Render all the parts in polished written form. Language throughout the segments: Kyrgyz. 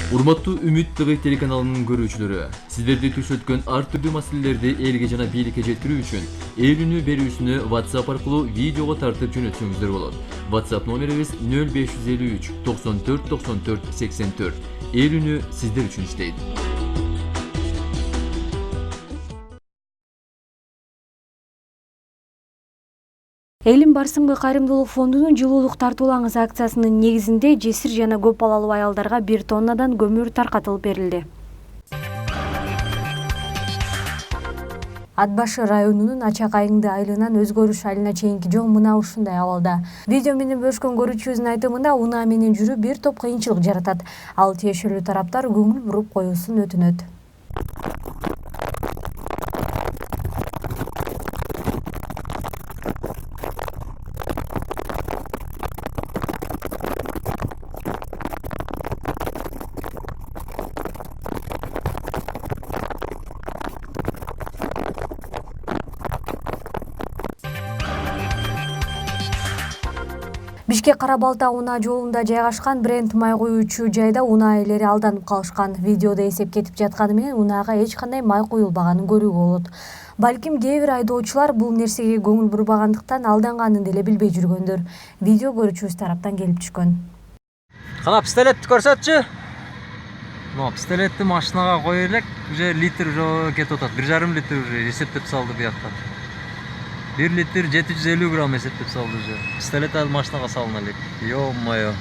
Урматтуу Үмүт ТВ телеканалынын көрүүчүлөрү, сиздерди түш өткөн ар түрдүү маселелерди элге жана бийликке жеткирүү үчүн эл үнү берүүсүнү WhatsApp аркылуу видеого тартып жөнөтсөңүздөр болот. WhatsApp номерибиз 0553 94 94 84. Эл үнү сиздер үчүн иштейт. Элим барсыңбы кайрымдуулук фондунун жылуулук тартуулаңыз акциясынын негизинде жесир жана көп балалуу аялдарга 1 тоннадан көмүр таркатылып берилди. Ат башы районунун Ачак айыңды айылынан Өзгөрүш айылына чейинки жол мына ушундай абалда. Видео менен бөлүшкөн көрүүчүбүздүн айтымында унаа менен жүрүү бир топ кыйынчылык жаратат. Ал тиешелүү тараптар көңүл буруп коюусун өтүнөт. Бишкек Кара Балта унаа жолунда жайгашкан бренд май куюучу жайда унаа ээлери алданып калышкан. Видеодо эсеп кетип жатканы менен унаага эч кандай май куюлбаганын көрүүгө болот. Балким кээ бир айдоочулар бул нерсеге көңүл бурбагандыктан алданганын деле билбей жүргөндөр. Видео көрүүчүбүз тараптан келип түшкөн. Кана пистолетти көрсөтчү. Мына пистолетти машинага коюп элек, уже литр уже кетип атат. 1,5 литр уже эсептеп салды буяктан. 1 литр 750 грамм эсептеп салды уже. Пистолет ал машинага салына элек. Ё-моё.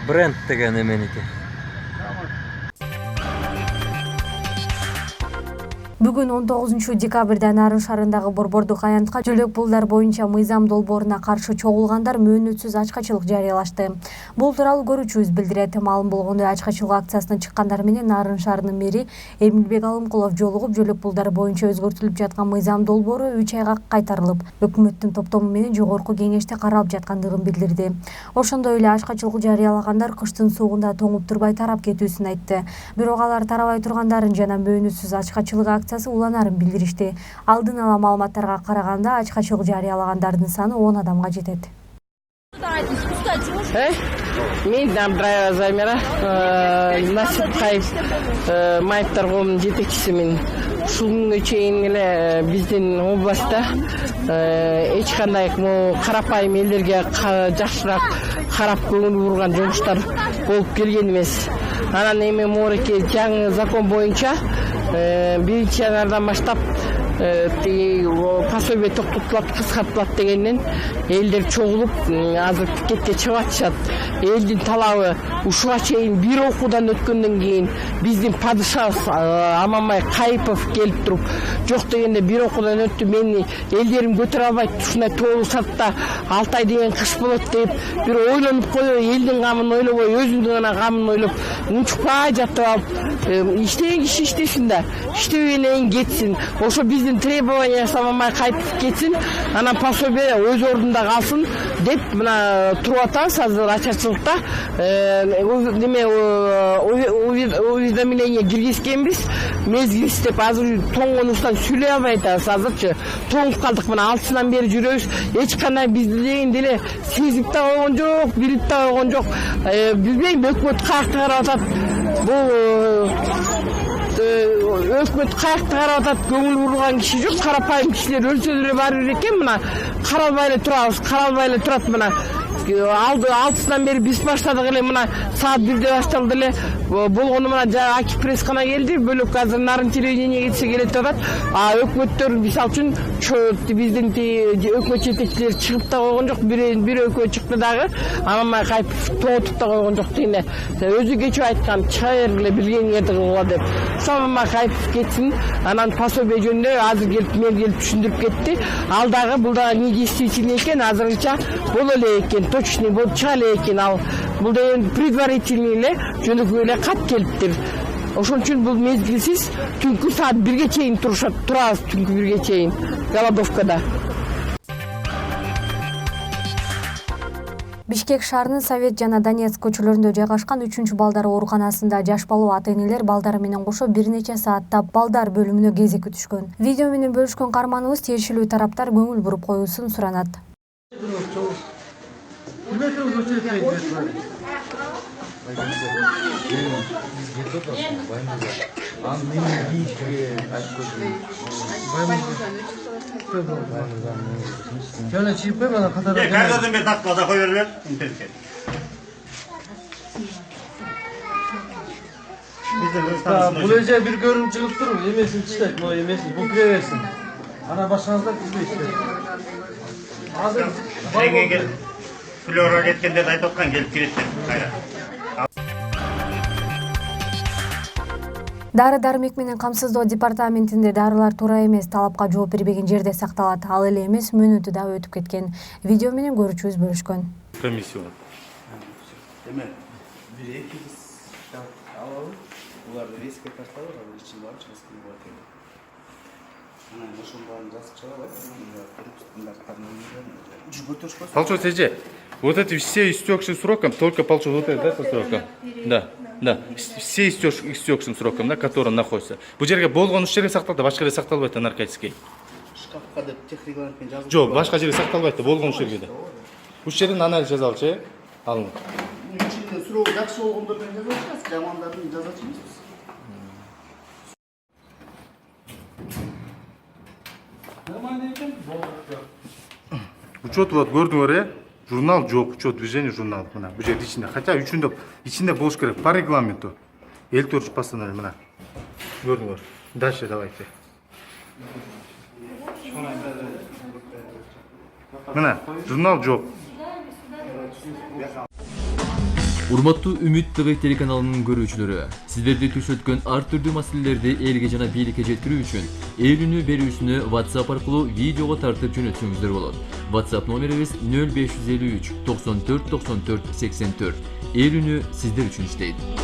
Бренд деген эменики. Бүгүн 19-декабрда Нарын шаарындагы Борбордук аянтка жөлөк пулдар боюнча мыйзам долбооруна каршы чогулгандар мөөнөтсүз ачкачылык жарыялашты. Бул тууралуу көрүүчүбүз билдирет. Маалым болгондой ачкачылык акциясына чыккандар менен Нарын шаарынын мэри Эмилбек Алымкулов жолугуп, жөлөк пулдар боюнча өзгөртүлүп жаткан мыйзам долбоору 3 айга кайтарылып, өкмөттүн топтому менен жогорку кеңеште каралып жаткандыгын билдирди. Ошондой эле ачкачылык жарыялагандар кыштын суугунда тоңуп турбай тарап кетүүсүн айтты. Бирок алар тарабай тургандарын жана мөөнөтсүз ачкачылык акциясы уланарын билдиришти. Алдын ала маалыматтарга караганда ачкачылык жарыялагандардын саны 10 адамга жетет. Мен Абдраева Замира, Насип Кайып майыптар коомунун жетекчисимин. Ушул күнгө чейин эле биздин областта эч кандай карапайым элдерге жакшыраак карап көңүл бурган жумуштар болуп келген эмес. Анан эми мореке жаңы закон боюнча 1-январдан баштап пособие токтотулат, кыскартылат дегенден элдер чогулуп азыр пикетке чыгып атышат. Элдин талабы ушуга чейин бир окуудан өткөндөн кийин биздин падышабыз Аманбай Кайыпов келип туруп, жок дегенде бир окуудан өттү, мени элдерим көтөрө албайт, ушундай тоолуу шартта 6 ай деген кыш болот деп бир ойлонуп коюп, элдин камын ойлобой, өзүнүн гана камын ойлоп, унчукпай жатып алып, иштеген киши иштесин да, иштебегенден кетсин. Ошо биздин требование Аманбай Кайыпов кетсин, анан пособие өз ордунда калсын деп мына туруп атабыз азыр ачарчылыкта. Уведомление киргизгенбиз, мезгилсиз деп азыр тоңгонубуздан сүйлөй албай атабыз. Азырчы тоңуп калдык, мына 6-сынан бери жүрөбүз. Эч кандай биздегин деле сезип да койгон жок, билип да койгон жок. Билбейм, өкмөт каякта карап атат. Бул өкмөт каякта карап атат, көңүл бурган киши жок. Карапайым кишилер өлсө деле баары бир экен, мына каралбай эле турабыз, каралбай эле турат. Мына 6-сынан бери биз баштадык эле, мына саат 1-де башталды эле. Болгону мына Аки пресскана келди, бөлөк азыр Нарын телевидение кетсе келет атат. Өкмөттөр мисалы үчүн биздин өкмөт жетекчилери чыгып да койгон жок, бир экөө чыкты дагы. Аманбай Кайыпов тоотуп да койгон жок дегенде. Өзү кечип айткан, чыга бергиле билгениңерди кылгыла деп. Аманбай Кайыпов кетсин, анан пособие жөнүндө азыр келип мен келип түшүндүрүп кетти. Ал дагы бул дагы недействительный экен, азырынча боло эле экен, точный болуп чыга эле экен. Ал бул деген предварительный эле, жөнөкөй эле кат келиптир. Ошон үчүн бул мезгилсиз түнкү саат 1-ге чейин турабыз, түнкү 1-ге чейин голодовкада. Бишкек шаарынын Совет жана Донецк көчөлөрүндө жайгашкан 3-балдар ооруканасында жаш балуу ата-энелер балдары менен кошо бир нече сааттап балдар бөлүмүнө кезек күтүшкөн. Видео менен бөлүшкөн каарманыбыз тиешелүү тараптар көңүл буруп коюусун суранат. Şöyle çiğpe bana kadar. Kaydadım bir dakikada koyuyor. Bulacak bir görüm çıkıp durur. Yemesin çiçek, no yemesin. Bu versin. Ana başınızda kızdı işte. Hazır. Renge gel. Flora getkende de aytotkan gelip kirettin. Kayda. Дары дармек менен камсыздоо департаментинде дарылар туура эмес талапка жооп бербеген жерде сакталат. Ал эле эмес мөөнөтү да өтүп кеткен. Видео менен көрүүчүбүз бөлүшкөн. Комиссия. Demek bir iki kız alalım. Bunlar da riske taşlar var. İçin var, çıkısın var. Ana başım var, жазып чыгат. Bunlar karnını Полчаса теже. Вот эти все истекшим сроком, только полчаса вот это, да, со сроком? Да. Все истекшим сроком, да, который находится. Bu жерге болгон жерге сакталды, башка жерге сакталбайт наркотический. шкафка деп техникалармен жазып. Жок, башка жерге сакталбайт, болгон жерге да. Уш жерден анализ жасалчы, алын. İçinde sürü жақсы болгондордон жазабыз, жамандарын жазачу эмеспиз. Учет вот көрдүңөр, журнал жок, учет движения журнал мына бу жерде ичинде. Хотя ичинде болуш керек по регламенту. 54 постановление мына. Көрдүңөр. Дальше давайте. Мына журнал жок. Урматтуу Үмүт ТV телеканалынын көрүүчүлөрү, сиздерди түшөткөн ар түрдүү маселелерди элге жана бийликке жеткирүү үчүн ээлүүнү берүүсүнү WhatsApp аркылуу видеого тартып жөнөтсөңүздөр болот. WhatsApp номерибиз 0553 94 94 84. Ээлүүнү сиздер үчүн иштейт.